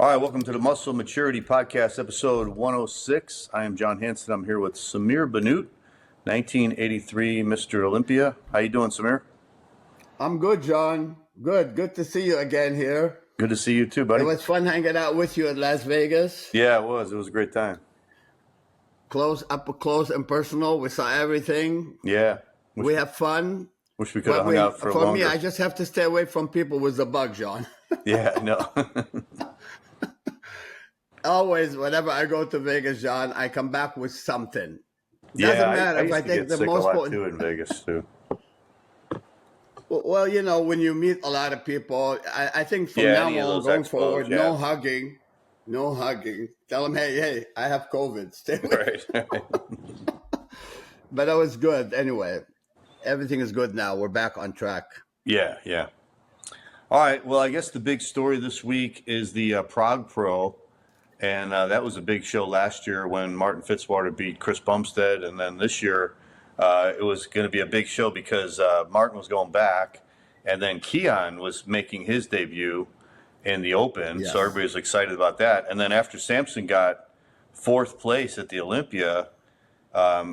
All right, welcome to the Muscle Maturity Podcast, episode 106. I am John Hansen. I'm here with Samir Bannout, 1983 Mr. Olympia. How you doing, Samir? I'm good, John. Good to see you again here. Good to see you too, buddy. It was fun hanging out with you in Las Vegas. Yeah, it was. It was a great time. Up close and personal. We saw everything. Yeah. We have fun. Wish we could have hung out for longer. For me, I just have to stay away from people with the bug, John. Yeah, no. Always, whenever I go to Vegas, John, I come back with something. Doesn't matter if I take the most important. Too in Vegas too. Well, you know, when you meet a lot of people, I think from now on going forward, no hugging. Tell them, hey, I have COVID. Stay away. Right. But that was good. Anyway, everything is good now. We're back on track. Yeah. All right. Well, I guess the big story this week is the Prague Pro. And that was a big show last year when Martin Fitzwater beat Chris Bumstead. And then this year, it was going to be a big show because Martin was going back. And then Keone was making his debut in the Open. Yes. So everybody was excited about that. And then after Samson got fourth place at the Olympia,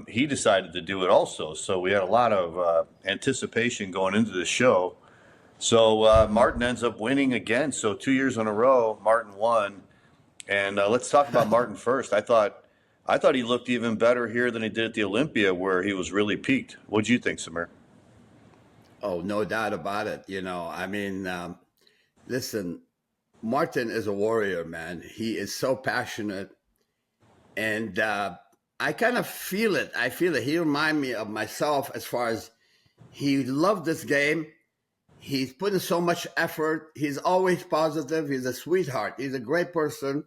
he decided to do it also. So we had a lot of anticipation going into the show. So Martin ends up winning again. So 2 years in a row, Martin won. And let's talk about Martin first. I thought he looked even better here than he did at the Olympia, where he was really peaked. What do you think, Samir? Oh, no doubt about it. You know, I mean, listen, Martin is a warrior, man. He is so passionate, and I kind of feel it. I feel it. He reminds me of myself as far as he loved this game. He's putting so much effort. He's always positive. He's a sweetheart. He's a great person.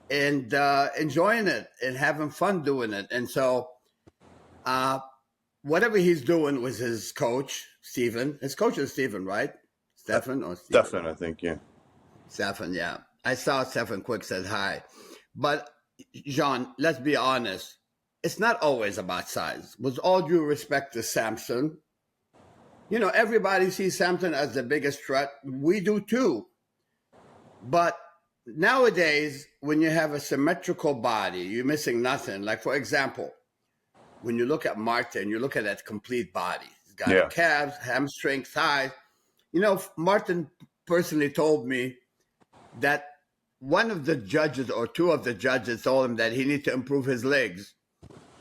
And enjoying it and having fun doing it. And so whatever he's doing with his coach, Stephen. His coach is Stephen, right? Stephen or Stephen? Stephen, I think, yeah. Stephen, yeah. I saw Stephen quick said hi. But, John, let's be honest. It's not always about size. With all due respect to Samson, you know, everybody sees Samson as the biggest threat. We do too. But nowadays, when you have a symmetrical body, you're missing nothing. Like, for example, when you look at Martin, you look at that complete body. He's got calves, hamstrings, thighs. You know, Martin personally told me that one of the judges or two of the judges told him that he needs to improve his legs.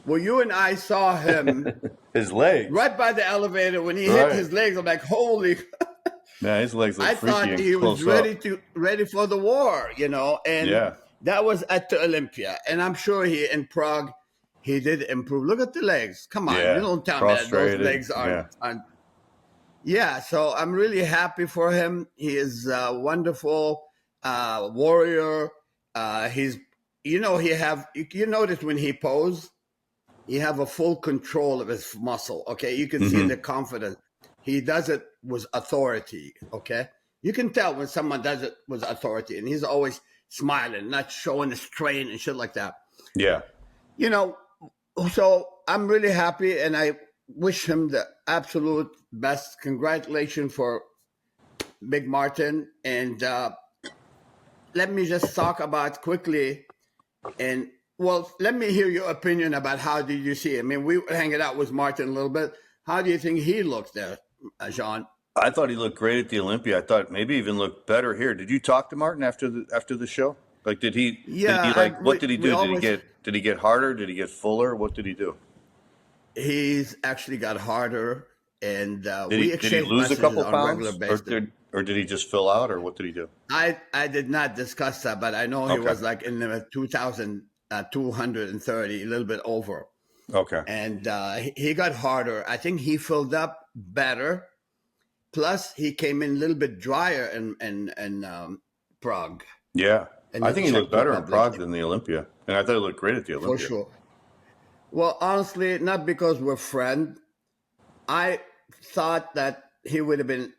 Well, you and I saw him. His legs? Right by the elevator. When he hit his legs, I'm like, holy. Yeah, his legs look freaky. I thought he was ready for the war, you know. And that was at the Olympia. And I'm sure in Prague, he did improve. Look at the legs. Come on. You don't tell me that those legs aren't. Yeah, so I'm really happy for him. He is a wonderful warrior. He's, you know, you notice when he poses, he have a full control of his muscle, okay? You can see the confidence. He does it with authority, okay? You can tell when someone does it with authority, and he's always smiling, not showing the strain and shit like that. Yeah. You know, so I'm really happy, and I wish him the absolute best. Congratulations for Big Martin. And let me just talk about quickly and well, let me hear your opinion about how did you see it. I mean, we were hanging out with Martin a little bit. How do you think he looked there, Jean? I thought he looked great at the Olympia. I thought maybe even looked better here. Did you talk to Martin after the show? Like, did he? Yeah. What did he do? Did he get harder? Did he get fuller? What did he do? He's actually got harder, and did he lose a couple pounds, or did he just fill out, or what did he do? I did not discuss that, but I know he was like in the 2,230, a little bit over. Okay. And he got harder. I think he filled up better. Plus, he came in a little bit drier in Prague. Yeah. I think he looked better in Prague than the Olympia. And I thought he looked great at the Olympia. For sure. Well, honestly, not because we're friends. I thought that he would have been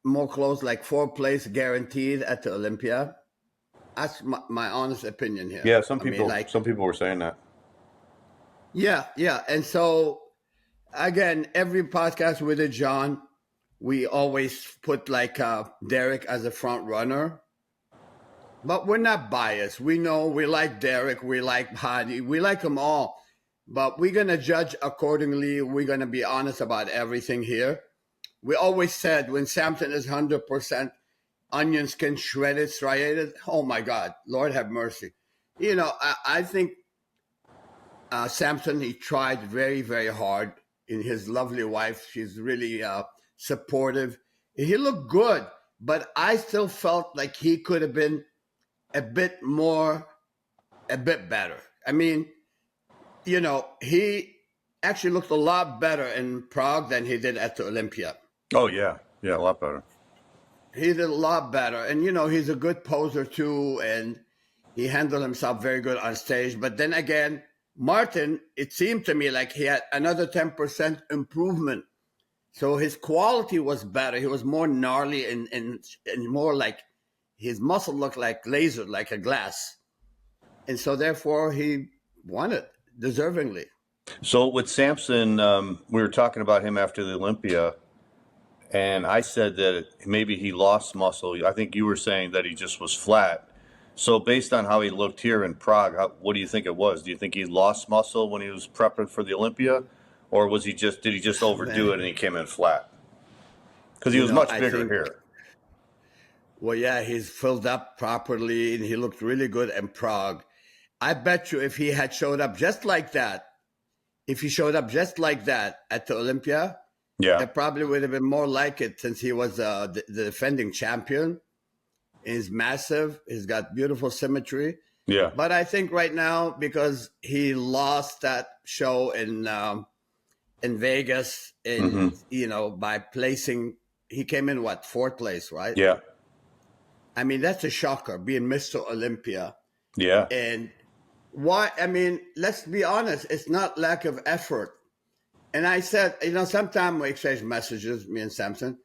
more close, like 4th place guaranteed at the Olympia. That's my honest opinion here. Yeah, some people were saying that. Yeah. And so, again, every podcast with it, John, we always put like Derek as a front runner. But we're not biased. We know we like Derek, we like Hadi, we like them all. But we're going to judge accordingly. We're going to be honest about everything here. We always said when Samson is 100% onion skin shredded, striated, oh my God, Lord have mercy. I think Samson, he tried very, very hard. In his lovely wife, she's really supportive. He looked good, but I still felt like he could have been a bit better. I mean, he actually looked a lot better in Prague than he did at the Olympia. Oh, yeah. Yeah, a lot better. He did a lot better. And, he's a good poser too, and he handled himself very good on stage. But then again, Martin, it seemed to me like he had another 10% improvement. So his quality was better. He was more gnarly and more like his muscle looked like laser, like a glass. And so therefore he won it deservingly. So with Samson, we were talking about him after the Olympia, and I said that maybe he lost muscle. I think you were saying that he just was flat. So based on how he looked here in Prague, what do you think it was? Do you think he lost muscle when he was prepping for the Olympia, or did he just overdo it and he came in flat? Because he was much bigger here. Well, yeah, he's filled up properly and he looked really good in Prague. I bet you if he had showed up just like that, at the Olympia, yeah, it probably would have been more like it since he was the defending champion. He's massive. He's got beautiful symmetry. Yeah. But I think right now, because he lost that show in Vegas, by placing, he came in fourth place, right? Yeah. I mean, that's a shocker, being Mr. Olympia. Yeah. And why? I mean, let's be honest. It's not lack of effort. And I said, sometimes we exchange messages, me and Samson.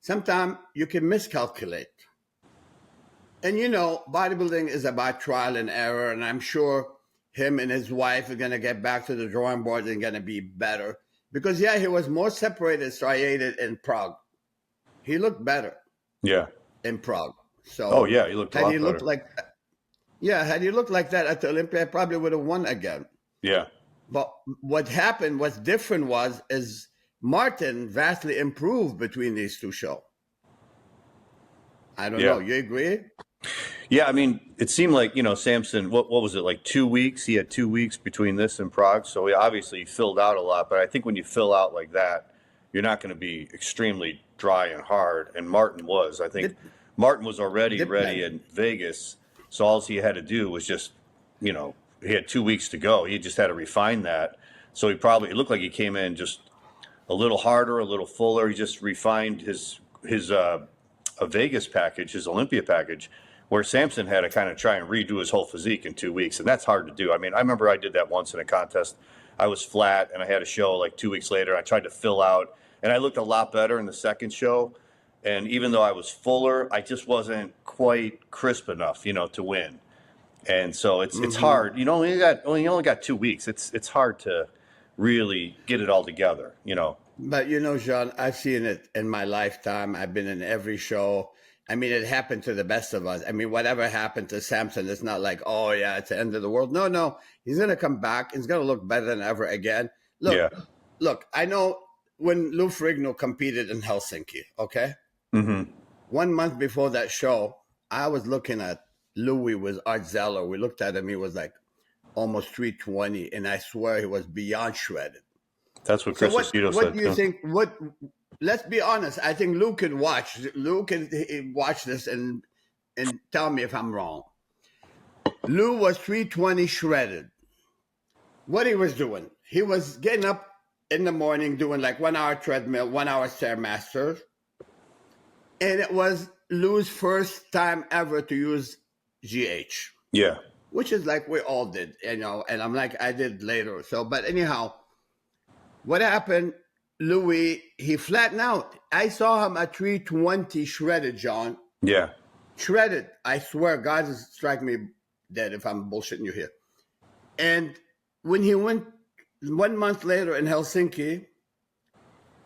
Sometimes you can miscalculate. And, bodybuilding is about trial and error. And I'm sure him and his wife are going to get back to the drawing board and going to be better. Because, yeah, he was more separated, striated in Prague. He looked better. Yeah. In Prague. So, oh, yeah, he looked a lot better. Had he looked like that at the Olympia, I probably would have won again. Yeah. But what happened, what's different is Martin vastly improved between these two shows. I don't know. You agree? Yeah, I mean, it seemed like, Samson, what was it, like 2 weeks? He had 2 weeks between this and Prague. So he obviously filled out a lot. But I think when you fill out like that, you're not going to be extremely dry and hard. And Martin was. I think Martin was already ready in Vegas. So all he had to do was just, he had 2 weeks to go. He just had to refine that. So it looked like he came in just a little harder, a little fuller. He just refined his Vegas package, his Olympia package, where Samson had to kind of try and redo his whole physique in 2 weeks. And that's hard to do. I mean, I remember I did that once in a contest. I was flat and I had a show like 2 weeks later. I tried to fill out and I looked a lot better in the second show. And even though I was fuller, I just wasn't quite crisp enough, to win. And so it's hard. You only got 2 weeks. It's hard to really get it all together, But Jean, I've seen it in my lifetime. I've been in every show. I mean, it happened to the best of us. I mean, whatever happened to Samson, it's not like, oh yeah, it's the end of the world. No, he's gonna come back. He's gonna look better than ever again. Look, I know when Lou Ferrigno competed in Helsinki. Okay. 1 month before that show, I was looking at Louis with Art Zeller. We looked at him. He was like almost 320, and I swear he was beyond shredded. That's what Chris Aceto said. What do you think? Let's be honest. I think Lou could watch. Lou can watch this and tell me if I'm wrong. Lou was 320 shredded. What he was doing? He was getting up in the morning doing like 1 hour treadmill, 1 hour Stairmaster. And it was Lou's first time ever to use GH. Yeah. Which is like we all did, and I'm like, I did later. So, but anyhow, what happened? Louis, he flattened out. I saw him at 320 shredded, John. Yeah. Shredded. I swear, God will strike me dead if I'm bullshitting you here. And when he went 1 month later in Helsinki,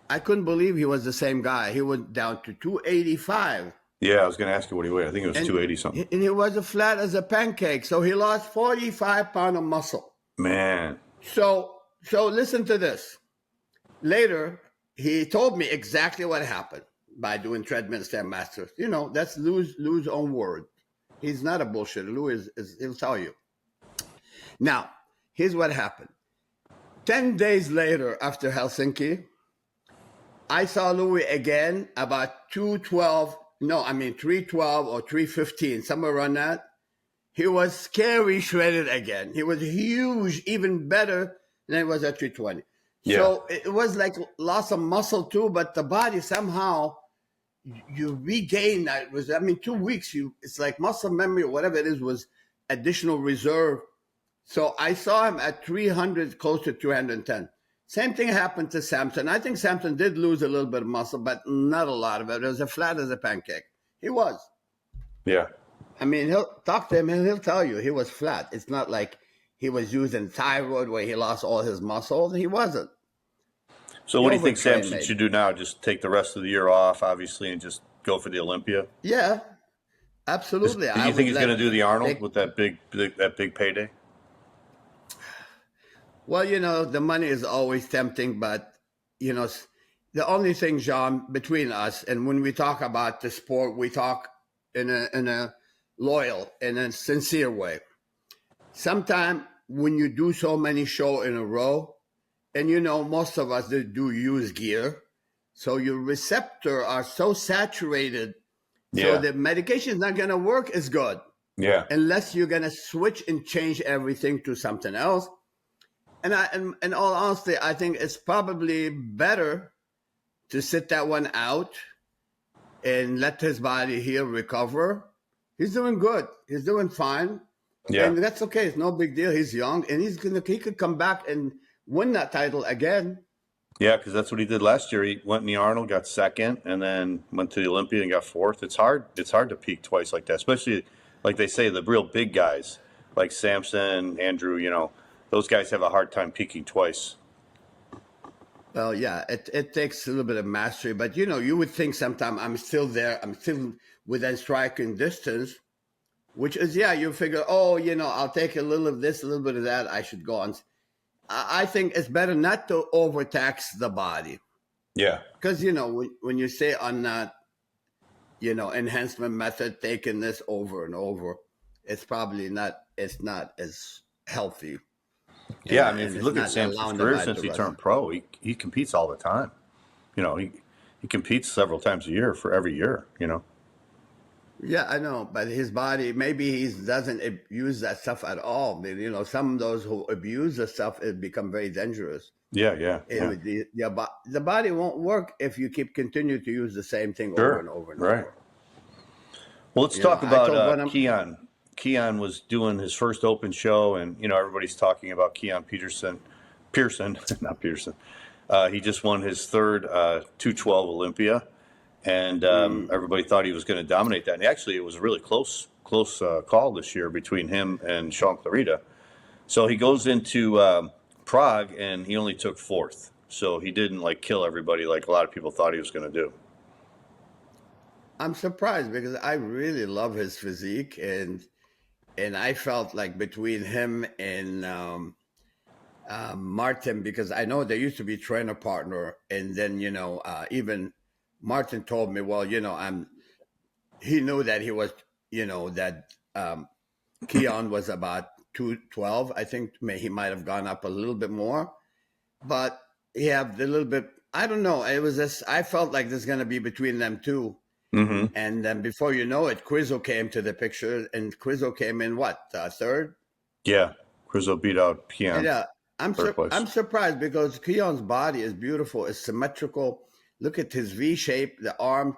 I couldn't believe he was the same guy. He went down to 285. Yeah, I was going to ask you what he weighed. I think it was 280 something. And he was as flat as a pancake. So he lost 45 pounds of muscle. Man. So listen to this. Later, he told me exactly what happened by doing treadmill Stairmasters. You know, that's Lou's own word. He's not a bullshitter. Lou he'll tell you. Now, here's what happened. 10 days later, after Helsinki, I saw Louis again about 312 or 315, somewhere around that. He was scary shredded again. He was huge, even better than it was at 320. Yeah. So it was like loss of muscle too, but the body somehow you regain that. It was 2 weeks. It's like muscle memory or whatever it is was additional reserve. So I saw him at 300, close to 310. Same thing happened to Samson. I think Samson did lose a little bit of muscle, but not a lot of it. It was as flat as a pancake. He was. Yeah. He'll talk to him and he'll tell you he was flat. It's not like he was using thyroid where he lost all his muscle. He wasn't. So what do you think Samson should do now? Just take the rest of the year off, obviously, and just go for the Olympia? Yeah, absolutely. Do you think he's going to do the Arnold with that big payday? Well, the money is always tempting, but, the only thing, Jean, between us, and when we talk about the sport, we talk in a loyal and a sincere way. Sometimes when you do so many shows in a row, and most of us do use gear, so your receptor are so saturated, so the medication is not going to work as good. Yeah. Unless you're going to switch and change everything to something else. And in all honesty, I think it's probably better to sit that one out and let his body heal, recover. He's doing good. He's doing fine. Yeah. And that's okay. It's no big deal. He's young, and he could come back and win that title again. Yeah, because that's what he did last year. He went in the Arnold, got second, and then went to the Olympia and got fourth. It's hard to peak twice like that, especially like they say, the real big guys like Samson, Andrew, those guys have a hard time peaking twice. Well, yeah, it takes a little bit of mastery, but you would think sometime I'm still there. I'm still within striking distance, which is, you figure, I'll take a little of this, a little bit of that. I should go on. I think it's better not to overtax the body. Yeah. Because, when you say on that, enhancement method, taking this over and over, it's probably not as healthy. Yeah, if you look at Samson's career since he turned pro, he competes all the time. He competes several times a year for every year, Yeah, I know, but his body, maybe he doesn't abuse that stuff at all. Some of those who abuse the stuff, it become very dangerous. Yeah. The body won't work if you continue to use the same thing over and over and over. Well, let's talk about Keone. Keone was doing his first open show, and everybody's talking about Keone Pearson, not Pearson. He just won his third 212 Olympia, and everybody thought he was going to dominate that. And actually, it was a really close call this year between him and Sean Clarita. So he goes into Prague, and he only took fourth. So he didn't kill everybody like a lot of people thought he was going to do. I'm surprised because I really love his physique, and I felt like between him and Martin, because I know they used to be trainer partner, and then even Martin told me, well, he knew that he was, that Keone was about 212. I think he might have gone up a little bit more, but he had a little bit. I don't know. It was just I felt like there's going to be between them two. Mm-hmm. And then before you know it, Quizzo came to the picture, and Quizzo came in third? Yeah, Quizzo beat out Keone. Yeah, I'm surprised because Keone's body is beautiful, it's symmetrical. Look at his V shape, the arm.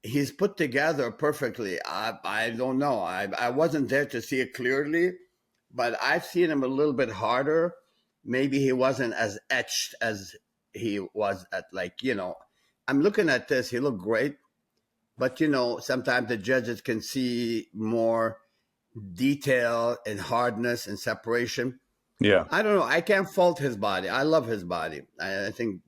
He's put together perfectly. I don't know. I wasn't there to see it clearly, but I've seen him a little bit harder. Maybe he wasn't as etched as he was at I'm looking at this. He looked great. But, sometimes the judges can see more detail and hardness and separation. Yeah. I don't know. I can't fault his body. I love his body. I think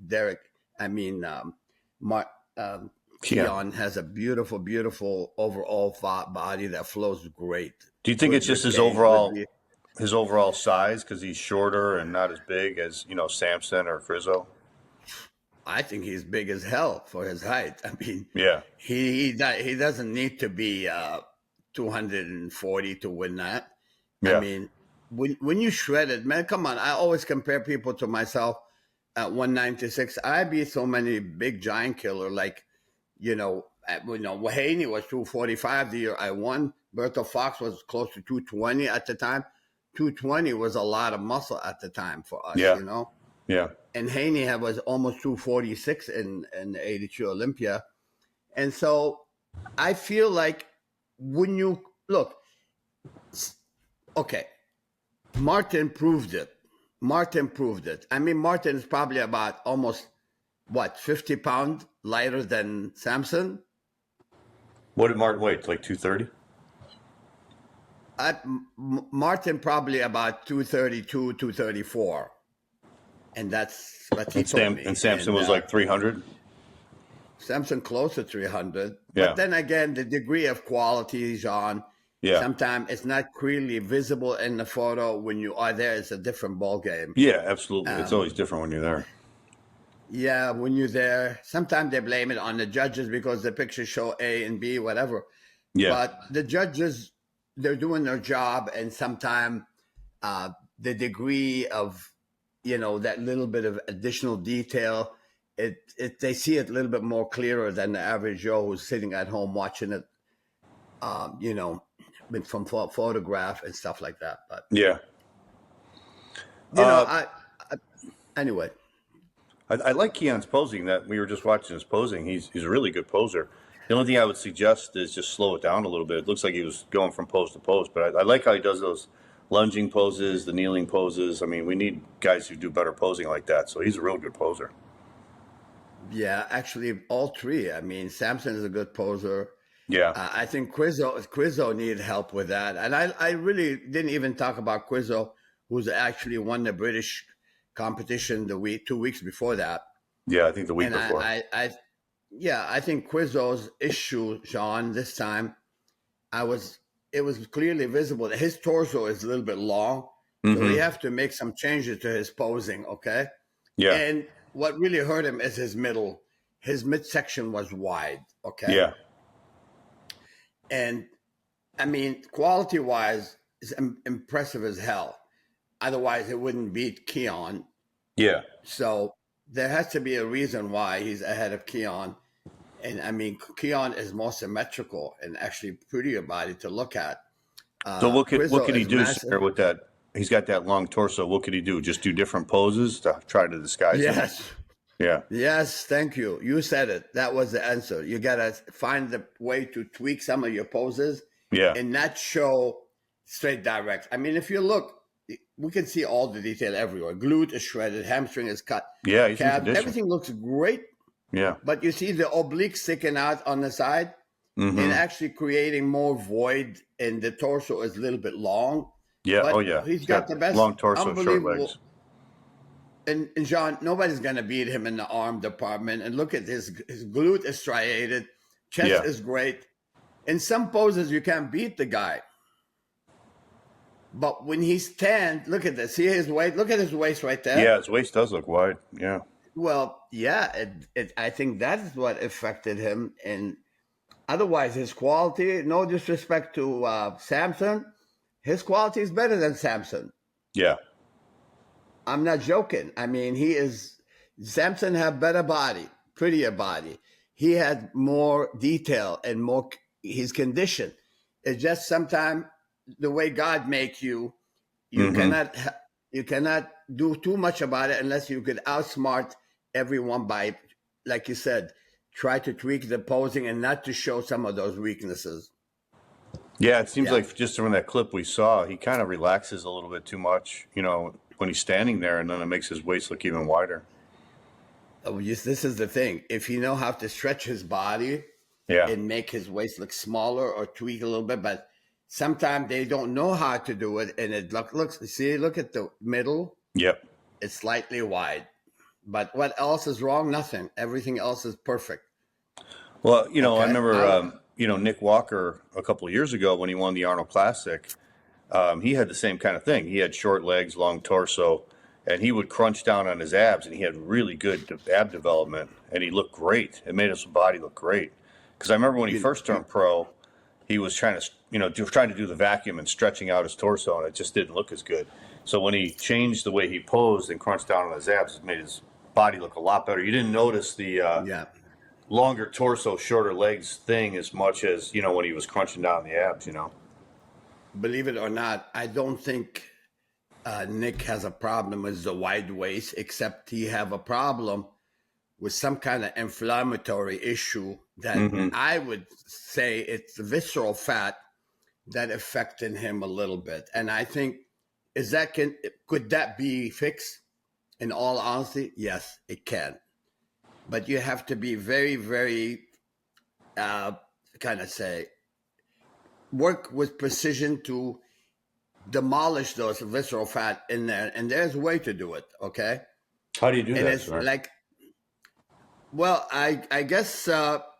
Yeah. Keone has a beautiful, beautiful overall body that flows great. Do you think it's just his overall size because he's shorter and not as big as, Samson or Frizzo? I think he's big as hell for his height. I mean, Yeah. he doesn't need to be 240 to win that. I Yeah. mean, when you shred it, man, come on. I always compare people to myself at 196. I beat so many big giant killer like, Haney was 245 the year I won. Berto Fox was close to 220 at the time. 220 was a lot of muscle at the time for us, Yeah. Yeah. And Haney was almost 246 in the 82 Olympia. And so I feel like when you look, okay, Martin proved it. I mean, Martin is probably about almost, 50 pounds lighter than Samson? What did Martin weigh? Like 230? Martin probably about 232, 234. And that's what he told me. And Samson was like 300? Samson close to 300. Yeah. But then again, the degree of quality, Jean, sometimes it's not clearly visible in the photo. When you are there, it's a different ball game. Yeah, absolutely. It's always different when you're there. Yeah, when you're there, sometimes they blame it on the judges because the pictures show A and B, whatever. Yeah. But the judges, they're doing their job, and sometimes the degree of, that little bit of additional detail, they see it a little bit more clearer than the average Joe who's sitting at home watching it, from photograph and stuff like that. But yeah, anyway. I like Keone's posing. That we were just watching his posing. He's a really good poser. The only thing I would suggest is just slow it down a little bit. It looks like he was going from pose to pose, but I like how he does those lunging poses, the kneeling poses. I mean, we need guys who do better posing like that. So he's a real good poser. Yeah, actually, all three. I mean, Samson is a good poser. Yeah. I think Quizzo needed help with that. And I really didn't even talk about Quizzo, who's actually won the British competition 2 weeks before that. Yeah, I think the week before. I think Quizzo's issue, Sean, this time, it was clearly visible that his torso is a little bit long. Mm-hmm. So we have to make some changes to his posing, okay? Yeah. And what really hurt him is his middle. His midsection was wide, okay? Yeah. And, I mean, quality-wise, it's impressive as hell. Otherwise, it wouldn't beat Keone. Yeah. So there has to be a reason why he's ahead of Keone. And, I mean, Keone is more symmetrical and actually prettier body to look at. So what could he do with that? He's got that long torso. What could he do? Just do different poses to try to disguise it? Yes. Yeah. Yes, thank you. You said it. That was the answer. You got to find the way to tweak some of your poses. Yeah. And not show straight direct. I mean, if you look, we can see all the detail everywhere. Glute is shredded. Hamstring is cut. Yeah, he's in condition. Everything looks great. Yeah. But you see the oblique sticking out on the side and actually creating more void, and the torso is a little bit long. Yeah. But he's got the best. Long torso, short legs. And John, nobody's going to beat him in the arm department. And look at his glute is striated. Chest is great. In some poses, you can't beat the guy. But when he stands, look at this. See his waist? Look at his waist right there. Yeah, his waist does look wide. Yeah. Well, yeah, I think that is what affected him. And otherwise, his quality, no disrespect to Samson, his quality is better than Samson. Yeah. I'm not joking. I mean, Samson had better body, prettier body. He had more detail and more his condition. It's just sometimes the way God make you cannot do too much about it unless you could outsmart everyone by, like you said, try to tweak the posing and not to show some of those weaknesses. Yeah, it seems like just from that clip we saw, he kind of relaxes a little bit too much, when he's standing there, and then it makes his waist look even wider. Oh, yes, this is the thing. If you know how to stretch his body and make his waist look smaller or tweak a little bit, but sometimes they don't know how to do it, and it looks. See, look at the middle. Yep. It's slightly wide. But what else is wrong? Nothing. Everything else is perfect. Well, I Okay. remember, Nick Walker a couple of years ago when he won the Arnold Classic. He had the same kind of thing. He had short legs, long torso, and he would crunch down on his abs, and he had really good ab development, and he looked great. It made his body look great. Because I remember when he You, first turned pro, he was trying to, trying to do the vacuum and stretching out his torso, and it just didn't look as good. So when he changed the way he posed and crunched down on his abs, it made his body look a lot better. You didn't notice the yeah. longer torso, shorter legs thing as much as, when he was crunching down the abs. Believe it or not, I don't think Nick has a problem with the wide waist, except he have a problem with some kind of inflammatory issue that Mm-hmm. I would say it's visceral fat that affected him a little bit. And I think could that be fixed? In all honesty, yes, it can. But you have to be very, very work with precision to demolish those visceral fat in there, and there's a way to do it. Okay, How do you do and that, it's sir? like, well, I guess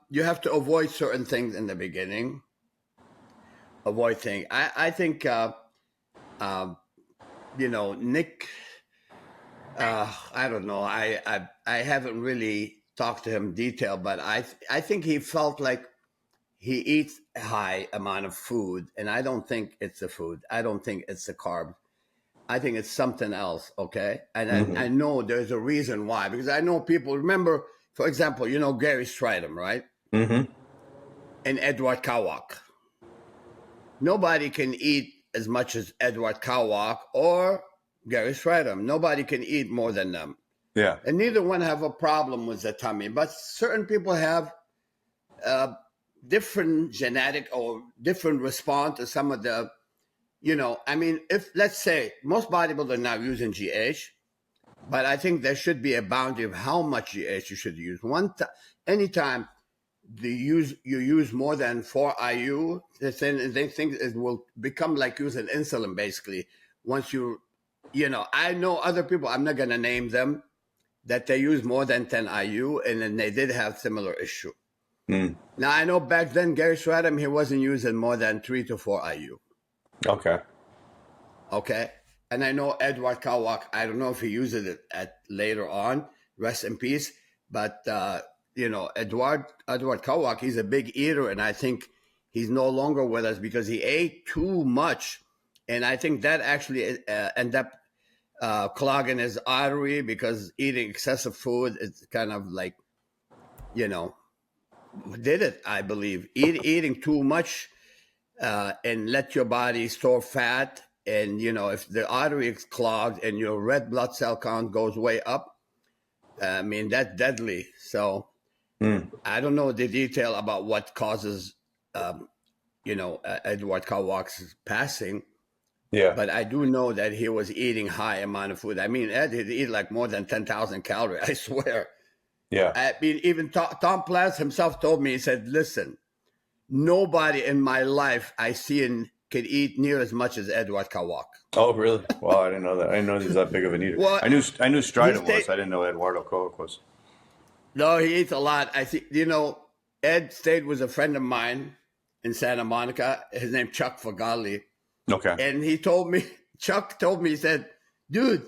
you have to avoid certain things in the beginning. Avoid things. I think Nick. I don't know. I haven't really talked to him in detail, but I think he felt like he eats a high amount of food, and I don't think it's the food. I don't think it's the carb. I think it's something else, okay? And Mm-hmm. I know there's a reason why, because I know people, remember, for example, Gary Stridham, right? Mm-hmm. And Edward Kawak. Nobody can eat as much as Edward Kawak or Gary Stridham. Nobody can eat more than them. Yeah. And neither one have a problem with the tummy, but certain people have different genetic or different response to some of the, if let's say most bodybuilders are now using GH, but I think there should be a boundary of how much GH you should use. Anytime you use more than 4 IU, they think it will become like using insulin basically. Once I know other people, I'm not going to name them, that they use more than 10 IU, and then they did have similar issue. Mm. Now, I know back then, Gary Stridham, he wasn't using more than 3 to 4 IU. Okay. Okay? And I know Edward Kawak, I don't know if he uses it later on, rest in peace, but, Edward Kawak, he's a big eater, and I think he's no longer with us because he ate too much. And I think that actually ended up clogging his artery, because eating excessive food is kind of like, did it, I believe. Eating too much and let your body store fat. And, if the artery is clogged and your red blood cell count goes way up, that's deadly. So I don't know the detail about what causes, Edward Kawak's passing. Yeah. But I do know that he was eating high amount of food. I mean, Ed, he'd eat like more than 10,000 calories, I swear. Yeah. I mean, even Tom Platz himself told me, he said, listen, nobody in my life I seen could eat near as much as Edward Kawak. Oh, really? Wow, I didn't know that. I didn't know he's that big of an eater. Well, I knew Stridham stayed- was. I didn't know Eduardo Kovac was. No, he eats a lot. I think, Ed stayed with a friend of mine in Santa Monica. His name Chuck Fagali. Okay. And Chuck told me, he said, dude,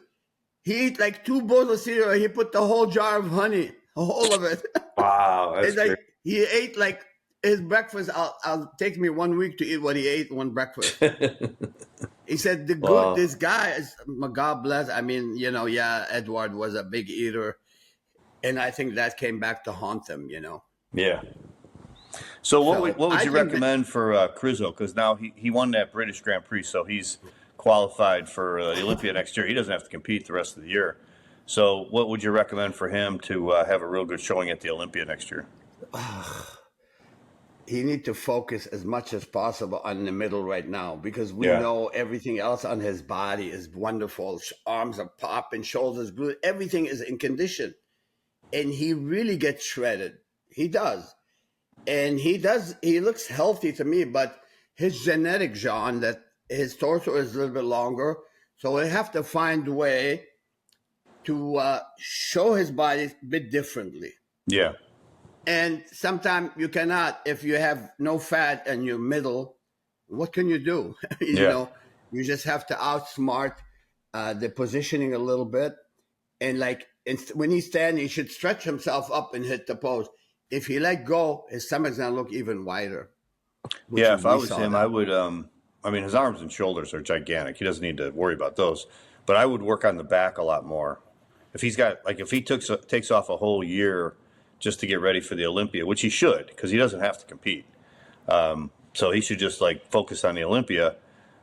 he ate like 2 bowls of cereal. He put the whole jar of honey, the whole of it. Wow, that's It's like great. he ate like his breakfast. I'll take me 1 week to eat what he ate one breakfast. He said, Wow. this guy is, God bless. I mean, Edward was a big eater. And I think that came back to haunt him, Yeah. So what So, would I you think recommend for Crizzo? Because now he won that British Grand Prix, so he's qualified for the Olympia next year. He doesn't have to compete the rest of the year. So what would you recommend for him to have a real good showing at the Olympia next year? he need to focus as much as possible on the middle right now, because we Yeah. know everything else on his body is wonderful. Arms are popping, shoulders good, everything is in condition, and he really gets shredded. He does, and he looks healthy to me, but his genetic, John, that his torso is a little bit longer, so we have to find a way to show his body a bit differently. Yeah. And sometimes you cannot, if you have no fat and you're middle, what can you do? Yeah. You just have to outsmart the positioning a little bit. And like when he's standing, he should stretch himself up and hit the post. If he let go, his stomach's gonna look even wider. Which Yeah, if I we was saw him, that. I would. I mean, his arms and shoulders are gigantic. He doesn't need to worry about those. But I would work on the back a lot more. If he's got like, if he takes off a whole year just to get ready for the Olympia, which he should, because he doesn't have to compete. So he should just like focus on the Olympia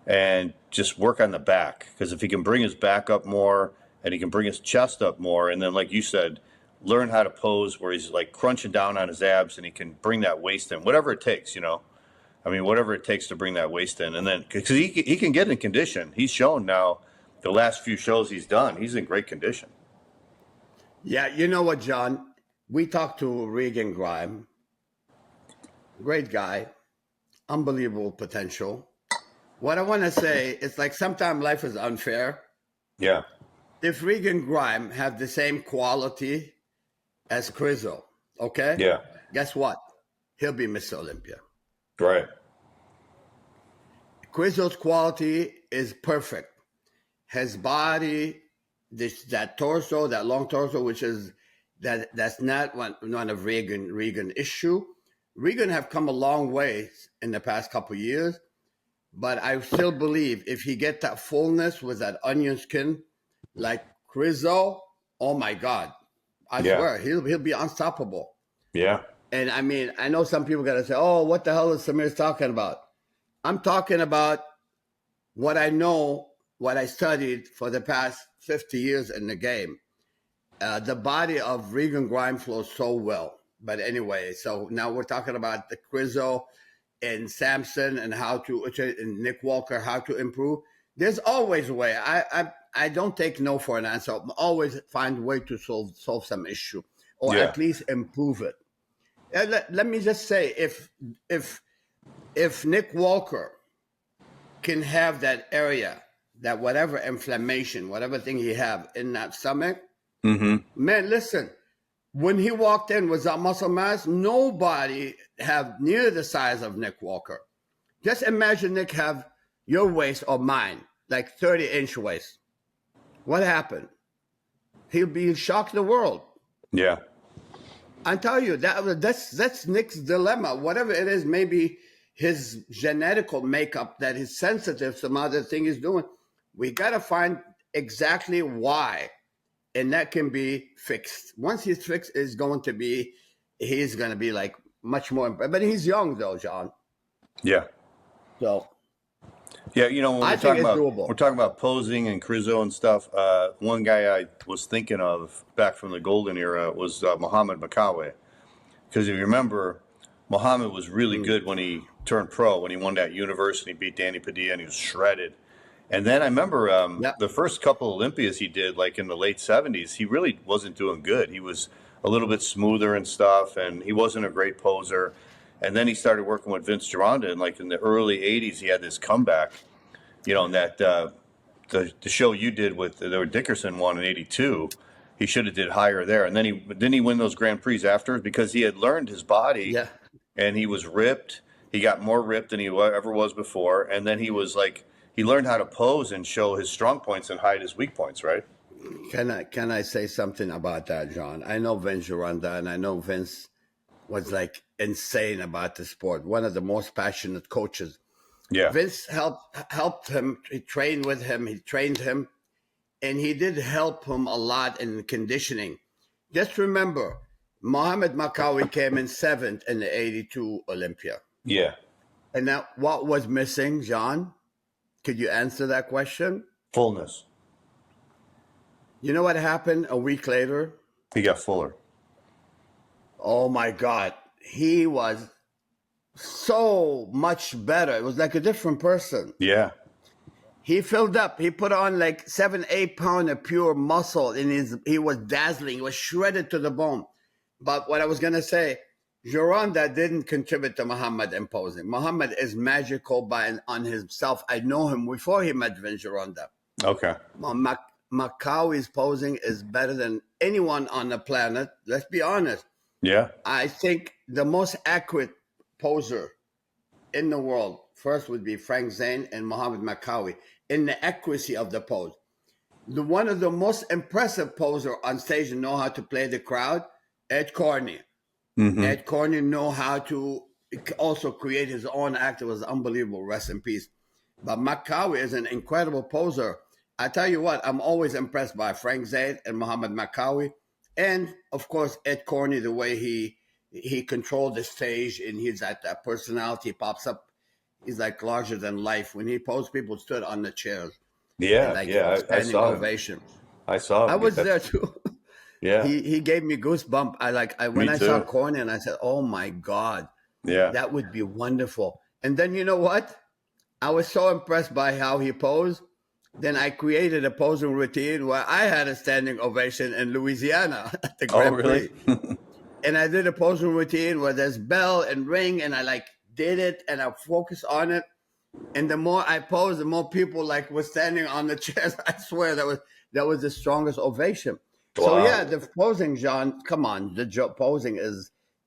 and just work on the back. Because if he can bring his back up more and he can bring his chest up more, and then like you said, learn how to pose where he's like crunching down on his abs and he can bring that waist in, whatever it takes, I mean, whatever it takes to bring that waist in. And then, because he can get in condition. He's shown now the last few shows he's done, he's in great condition. Yeah, you know what, John? We talked to Regan Grime. Great guy, unbelievable potential. What I want to say is like sometimes life is unfair. Yeah. If Regan Grime have the same quality as Crizzo, okay? Yeah. Guess what? He'll be Mr. Olympia. Right. Crizzo's quality is perfect. His body, that torso, that long torso, which is that's not one of Regan issue. Regan have come a long way in the past couple of years, but I still believe if he get that fullness with that onion skin, like Crizzo, oh my God, I swear he'll be unstoppable. Yeah. And I mean, I know some people gotta say, "Oh, what the hell is Samir's talking about?" I'm talking about what I know, what I studied for the past 50 years in the game. The body of Regan Grime flows so well. But anyway, so now we're talking about the Crizzo and Samson and and Nick Walker, how to improve. There's always a way. I don't take no for an answer. I always find a way to solve some issue or at least improve it. Let me just say, if Nick Walker can have that area, that whatever inflammation, whatever thing he have in that stomach, man, listen, when he walked in with that muscle mass, nobody have near the size of Nick Walker. Just imagine Nick have your waist or mine, like 30-inch waist. What happened? He'll be shocked the world. Yeah. I tell you, that's Nick's dilemma. Whatever it is, maybe his genetical makeup that is sensitive to some other thing he's doing. We got to find exactly why. And that can be fixed. Once he's fixed, he's going to be like much more. But he's young though, John. Yeah. So. Yeah, when I think it's doable. we're talking about posing and Crizzo and stuff. One guy I was thinking of back from the golden era was Muhammad Makawe. Because if you remember, Muhammad was really good when he turned pro, when he won that university, beat Danny Padilla, and he was shredded. And then I remember the first couple Olympias he did, like in the late 70s, he really wasn't doing good. He was a little bit smoother and stuff, and he wasn't a great poser. And then he started working with Vince Gironda, and like in the early 80s, he had this comeback, and that the show you did with Dickerson won in 82. He should have did higher there. And then didn't he win those Grand Prix after? Because he had learned his body, and he was ripped. He got more ripped than he ever was before. And then he was like, he learned how to pose and show his strong points and hide his weak points, right? Can I say something about that, John? I know Vince Gironda, and I know Vince was like insane about the sport. One of the most passionate coaches. Yeah. Vince helped him. He trained with him. He trained him, and he did help him a lot in conditioning. Just remember, Muhammad Makawi came in 7th in the 82 Olympia. Yeah. And now what was missing, John? Could you answer that question? Fullness. You know what happened a week later? He got fuller. Oh my God. He was so much better. It was like a different person. Yeah. He filled up. He put on like 7-8 pounds of pure muscle, and he was dazzling. He was shredded to the bone. But what I was going to say, Gironda didn't contribute to Muhammad imposing. Muhammad is magical on himself. I know him before he met Vince Gironda. Okay. Makawi's posing is better than anyone on the planet. Let's be honest. Yeah. I think the most accurate poser in the world first would be Frank Zane and Muhammad Makawi in the accuracy of the pose. One of the most impressive poser on stage and know how to play the crowd, Ed Corney. Mm-hmm. Ed Corney know how to also create his own act. It was unbelievable. Rest in peace. But Makawi is an incredible poser. I tell you what, I'm always impressed by Frank Zaid and Muhammad Makawi. And of course, Ed Corney, the way he controlled the stage and he's that personality pops up. He's like larger than life. When he posed, people stood on the chairs and Yeah. like Yeah. I standing saw him. ovation. I saw I him get was that. there too. Yeah. He gave me goosebump. Me When I saw too. Corny and I said, "Oh my God, Yeah. that would be wonderful." And then you know what? I was so impressed by how he posed. Then I created a posing routine where I had a standing ovation in Louisiana at the Oh, Grand really? Prix, and I did a posing routine where there's bell and ring, and I like did it and I focused on it. And the more I posed, the more people like were standing on the chairs. I swear that was the strongest ovation. So Wow. yeah, the posing, John, come on, posing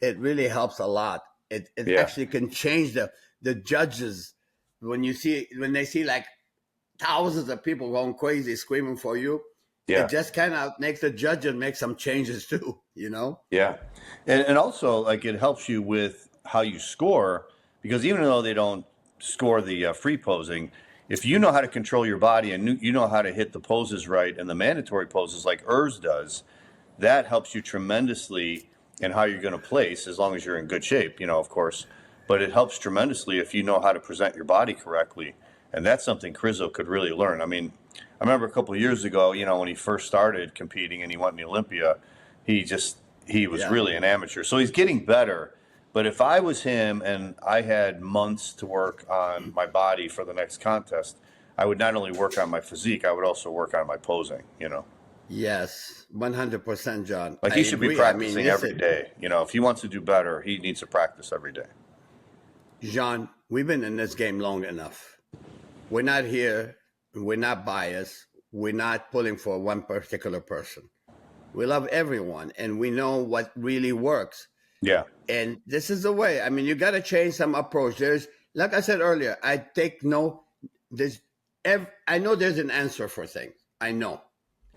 it really helps a lot. It Yeah. actually can change the judges when they see like thousands of people going crazy screaming for you. It Yeah. just kind of makes the judges make some changes too, you know? Yeah. And also, like, it helps you with how you score because even though they don't score the free posing, if you know how to control your body and you know how to hit the poses right and the mandatory poses like Urs does, that helps you tremendously in how you're going to place as long as you're in good shape, of course. But it helps tremendously if you know how to present your body correctly. And that's something Crizzo could really learn. I mean, I remember a couple of years ago, when he first started competing and he won the Olympia, he just he was Yeah. really an amateur. So he's getting better. But if I was him and I had months to work on my body for the next contest, I would not only work on my physique, I would also work on my posing. Yes, 100%, John. Like I he should be agree. I mean, practicing every listen, day. If he wants to do better, he needs to practice every day. John, we've been in this game long enough. We're not here. We're not biased. We're not pulling for one particular person. We love everyone and we know what really works. Yeah. And this is the way. I mean, you got to change some approach. Like I said earlier, I know there's an answer for things. I know.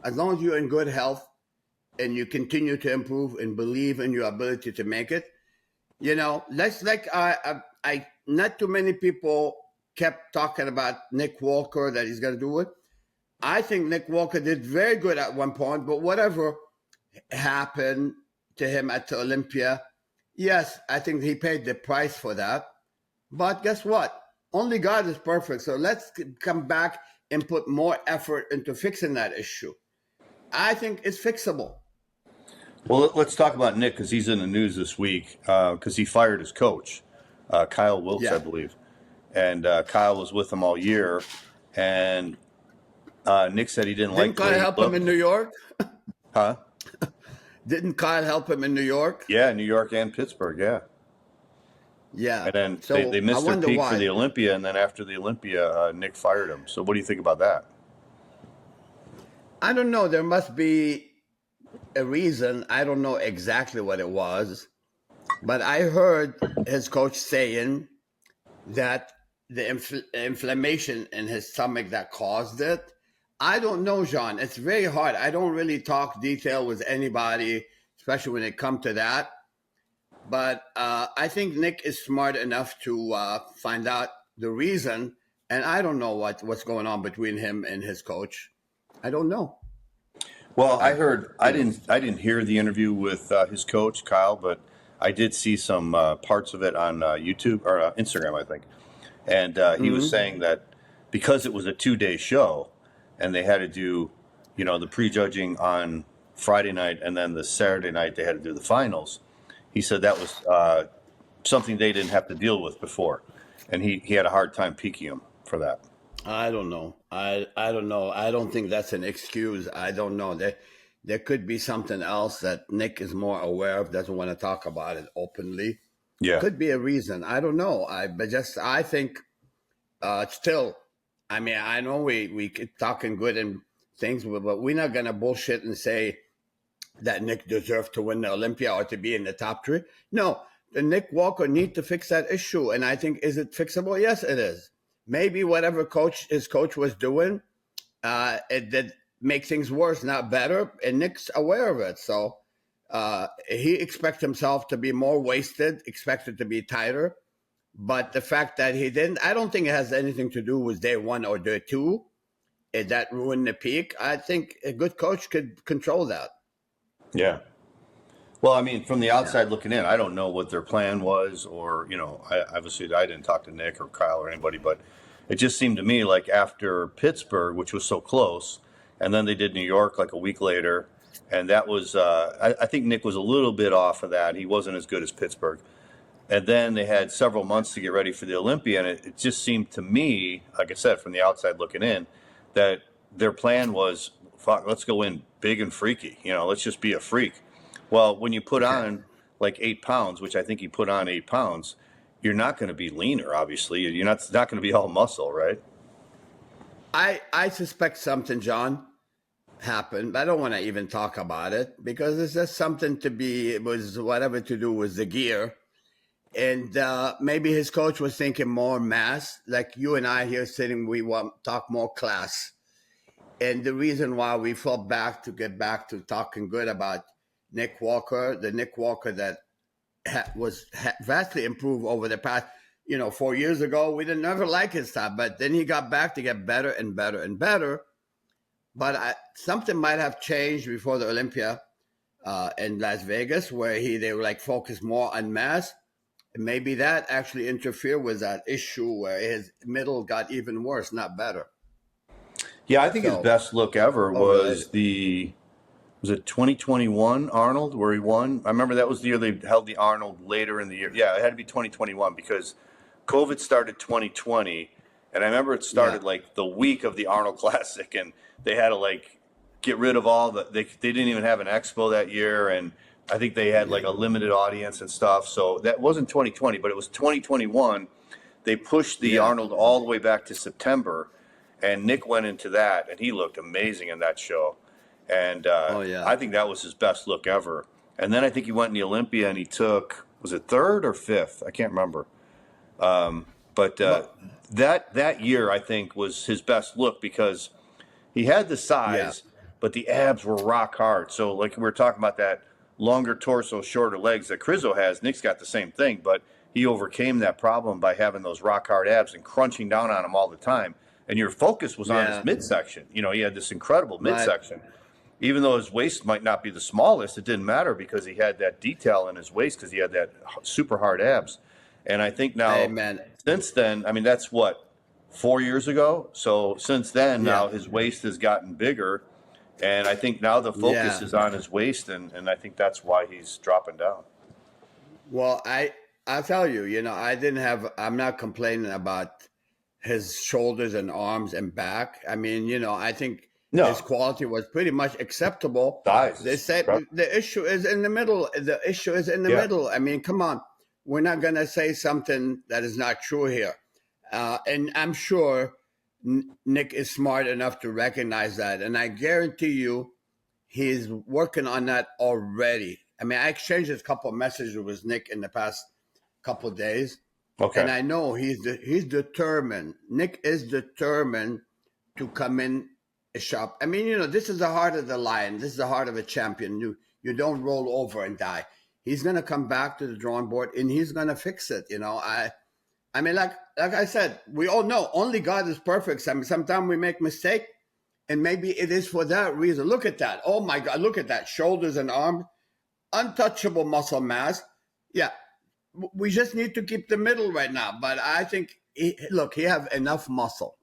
As long as you're in good health and you continue to improve and believe in your ability to make it, let's I not too many people kept talking about Nick Walker that he's going to do it. I think Nick Walker did very good at one point, but whatever happened to him at the Olympia, yes, I think he paid the price for that. But guess what? Only God is perfect. So let's come back and put more effort into fixing that issue. I think it's fixable. Well, let's talk about Nick because he's in the news this week because he fired his coach, Kyle Wilkes, I Yeah. believe. And Kyle was with him all year. And Nick said he didn't Didn't like the Kyle way he help him in looked. New York? Huh? Didn't Kyle help him in New York? Yeah, New York and Pittsburgh, yeah. Yeah. And then they So I missed their wonder peak for why. the Olympia. And then after the Olympia, Nick fired him. So what do you think about that? I don't know. There must be a reason. I don't know exactly what it was, but I heard his coach saying that the inflammation in his stomach that caused it. I don't know, Jean. It's very hard. I don't really talk detail with anybody, especially when it comes to that. But I think Nick is smart enough to find out the reason. And I don't know what's going on between him and his coach. I don't know. Well, I I, heard you know. I didn't hear the interview with his coach Kyle, but I did see some parts of it on YouTube or Instagram, I think. And he was Mhm. saying that because it was a 2-day show, and they had to do, the prejudging on Friday night, and then the Saturday night they had to do the finals. He said that was something they didn't have to deal with before, and he had a hard time peaking him for that. I don't know. I don't know. I don't think that's an excuse. I don't know. There could be something else that Nick is more aware of, doesn't want to talk about it openly. Yeah, Could be a reason. I don't know. I think still. I mean, I know we keep talking good and things, but we're not gonna bullshit and say that Nick deserved to win the Olympia or to be in the top three. No, the Nick Walker need to fix that issue. And I think, is it fixable? Yes, it is. Maybe whatever his coach was doing, it did make things worse, not better. And Nick's aware of it. So he expects himself to be more wasted, expected to be tighter. But the fact that he didn't, I don't think it has anything to do with day one or day two. That ruined the peak. I think a good coach could control that. Yeah. Well, I mean, from the outside looking in, I don't know what their plan was, or obviously I didn't talk to Nick or Kyle or anybody, but it just seemed to me like after Pittsburgh, which was so close, and then they did New York like a week later, and that was I think Nick was a little bit off of that. He wasn't as good as Pittsburgh. And then they had several months to get ready for the Olympia, and it just seemed to me, like I said, from the outside looking in, that their plan was, fuck, let's go in big and freaky. Let's just be a freak. Well, when you put on like 8 pounds, which I think he put on 8 pounds, you're not going to be leaner, obviously. You're not going to be all muscle, right? I suspect something, John, happened. I don't want to even talk about it because it's just something it was whatever to do with the gear. And maybe his coach was thinking more mass, like you and I here sitting, we want to talk more class. And the reason why we fought back to get back to talking good about Nick Walker, the Nick Walker that was vastly improved over the past, 4 years ago, we didn't never like his stuff, but then he got back to get better and better and better. But something might have changed before the Olympia in Las Vegas, where they were like focused more on mass. Maybe that actually interfered with that issue where his middle got even worse, not better. Yeah, I think his best look ever was was it 2021 Arnold where he won? I remember that was the year they held the Arnold later in the year. Yeah, it had to be 2021 because COVID started 2020. And I remember it started like the week of the Arnold Classic, and they had to like get rid of they didn't even have an expo that year. And I think they had like a limited audience and stuff. So that wasn't 2020, but it was 2021. They pushed the Arnold all the way back to September, and Nick went into that, and he looked amazing in that show. And I think that was his best look ever. And then I think he went in the Olympia, and he took, was it third or fifth? I can't remember. But that year, I think, was his best look because he had the size, but the abs were rock hard. So like we were talking about that longer torso, shorter legs that Crizzo has, Nick's got the same thing, but he overcame that problem by having those rock hard abs and crunching down on them all the time. And your focus was on his midsection. He had this incredible midsection. Even though his waist might not be the smallest, it didn't matter because he had that detail in his waist because he had that super hard abs. And I think now, since then, I mean, that's what, 4 years ago? So since then, now his waist has gotten bigger. And I think now the focus is on his waist, and I think that's why he's dropping down. Well, I'll tell you, I'm not complaining about his shoulders and arms and back. I mean, I think his quality was pretty much acceptable. They said the issue is in the middle. The issue is in the middle. I mean, come on. We're not going to say something that is not true here. And I'm sure Nick is smart enough to recognize that. And I guarantee you he's working on that already. I mean, I exchanged a couple of messages with Nick in the past couple of days. Okay. And I know he's determined. Nick is determined to come in a shop. I mean, this is the heart of the lion. This is the heart of a champion. You don't roll over and die. He's going to come back to the drawing board and he's going to fix it. I mean, like I said, we all know only God is perfect. I mean, sometimes we make mistakes, and maybe it is for that reason. Look at that. Oh my God, look at that. Shoulders and arms, untouchable muscle mass. Yeah, we just need to keep the middle right now. But I think, he have enough muscle.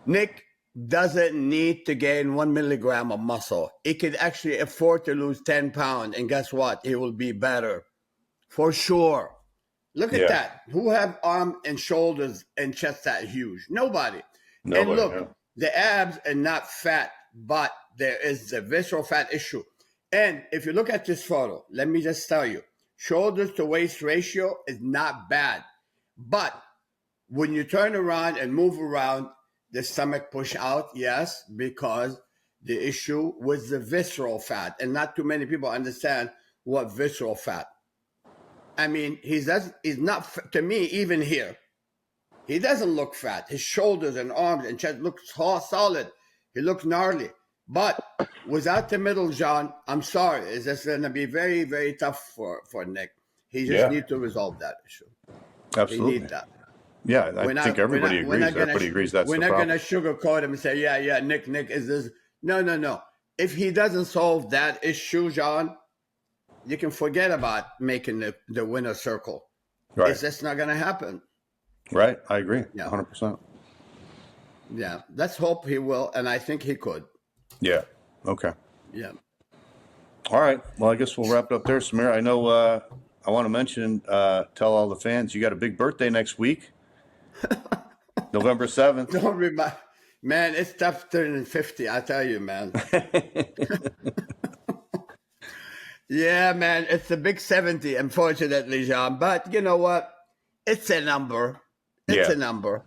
Nick doesn't need to gain 1 milligram of muscle. He could actually afford to lose 10 pounds. And guess what? He will be better for sure. Look at that. Who have arms and shoulders and chest that huge? Nobody. And look, the abs are not fat, but there is the visceral fat issue. And if you look at this photo, let me just tell you, shoulders to waist ratio is not bad. But when you turn around and move around, the stomach push out, yes, because The issue was the visceral fat, and not too many people understand what visceral fat. I mean, he's not, to me, even here, he doesn't look fat. His shoulders and arms and chest look solid. He looks gnarly. But without the middle, John, I'm sorry, it's just going to be very, very tough for Nick. He just needs to resolve that issue. Absolutely. He needs that. Yeah, I think everybody agrees. Everybody agrees that's the problem. We're not going to sugarcoat him and say, yeah, Nick is this. No. If he doesn't solve that issue, John, you can forget about making the winner circle. Right. It's just not going to happen. Right. I agree. 100%. Yeah. Let's hope he will. And I think he could. Yeah. Okay. Yeah. All right. Well, I guess we'll wrap it up there, Samir. I know I want to mention, tell all the fans, you got a big birthday next week. November 7th. Don't remind. Man, it's tough turning 50, I tell you, man. Yeah, man, it's a big 70, unfortunately, John. But you know what? It's a number. It's a number.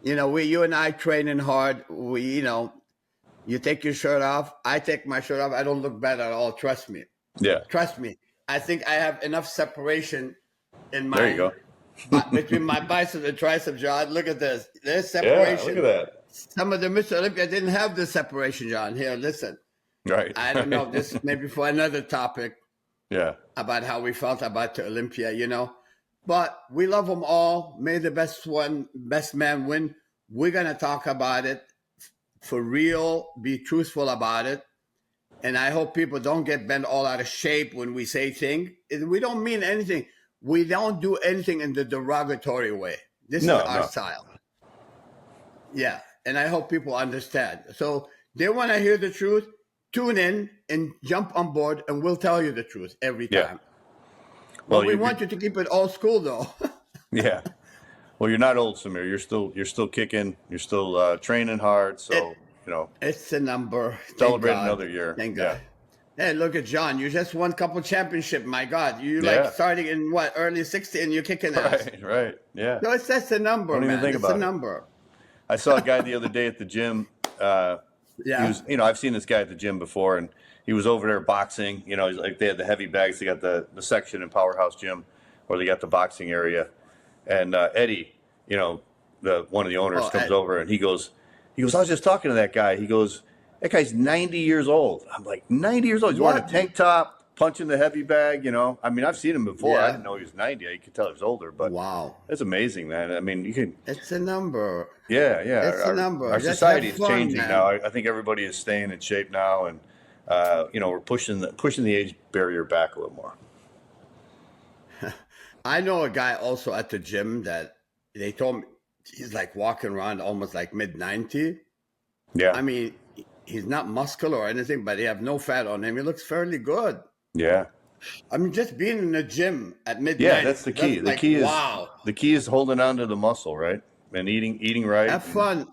You know, you and I training hard. You take your shirt off. I take my shirt off. I don't look bad at all. Trust me. Yeah. Trust me. I think I have enough separation in my. There you go. Between my biceps and triceps, John. Look at this. There's separation. Yeah, look at that. Some of the Mr. Olympia didn't have the separation, John. Here, listen. Right. I don't know. This maybe for another topic. Yeah. About how we felt about the Olympia, But we love them all. May the best man win. We're going to talk about it for real, be truthful about it. And I hope people don't get bent all out of shape when we say things. We don't mean anything. We don't do anything in the derogatory way. This is our style. Yeah. And I hope people understand. So they want to hear the truth. Tune in and jump on board, and we'll tell you the truth every time. Well, we want you to keep it old school, though. Yeah. Well, you're not old, Samir. You're still kicking. You're still training hard. So it's a number. Celebrate another year. Thank God. Hey, look at John. You just won a couple championship. My God, you starting in early 60, and you're kicking ass. Right. Yeah. No, it's just a number. Don't even think about it. It's a number. I saw a guy the other day at the gym. He was, I've seen this guy at the gym before, and he was over there boxing. He's like, they had the heavy bags. They got the section in Powerhouse Gym, where they got the boxing area. And Eddie, one of the owners comes over, and he goes, I was just talking to that guy. He goes, that guy's 90 years old. I'm like, 90 years old? He's wearing a tank top, punching the heavy bag, I mean, I've seen him before. I didn't know he was 90. You could tell he was older, but wow, it's amazing, man. I mean, you can. It's a number. Yeah. It's a number. Our society is changing now. I think everybody is staying in shape now, and we're pushing the age barrier back a little more. I know a guy also at the gym that they told me he's like walking around almost like mid-90. Yeah. I mean, he's not muscular or anything, but he have no fat on him. He looks fairly good. Yeah. I mean, just being in the gim at midnight. Yeah, that's the key. The key is holding on to the muscle, right? And eating right. Have fun.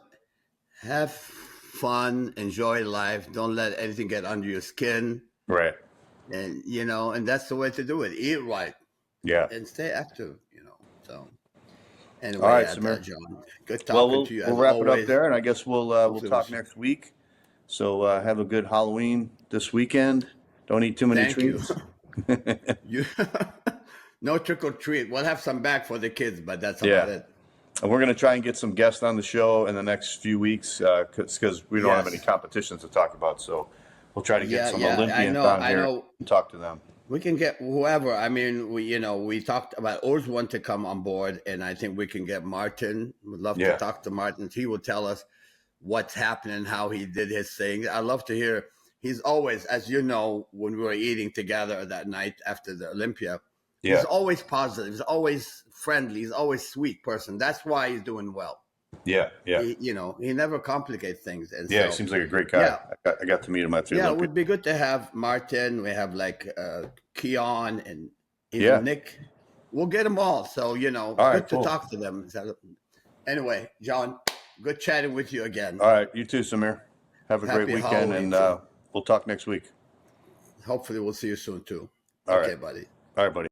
Enjoy life. Don't let anything get under your skin. Right. And and that's the way to do it. Eat right. Yeah. And stay active. So. Anyway, all right, Samir. John. Good talking to you. We'll wrap it up there, and I guess we'll talk next week. So have a good Halloween this weekend. Don't eat too many treats. No trick or treat. We'll have some back for the kids, but that's about it. And we're going to try and get some guests on the show in the next few weeks because we don't have any competitions to talk about. So we'll try to get some Olympians on here and talk to them. We can get whoever. I mean, we talked about Urs want to come on board, and I think we can get Martin. We'd love to talk to Martin. He will tell us what's happening, how he did his thing. I love to hear. He's always, as you know, when we were eating together that night after the Olympia, he's always positive. He's always friendly. He's always sweet person. That's why he's doing well. Yeah. He never complicates things. And he seems like a great guy. Yeah. I got to meet him at the Olympia. Yeah, it would be good to have Martin. We have like Keone and even Nick. We'll get them all. So, good to talk to them. Anyway, John, good chatting with you again. All right. You too, Samir. Have a great weekend, and we'll talk next week. Hopefully we'll see you soon, too. All okay, right. buddy. All right, buddy.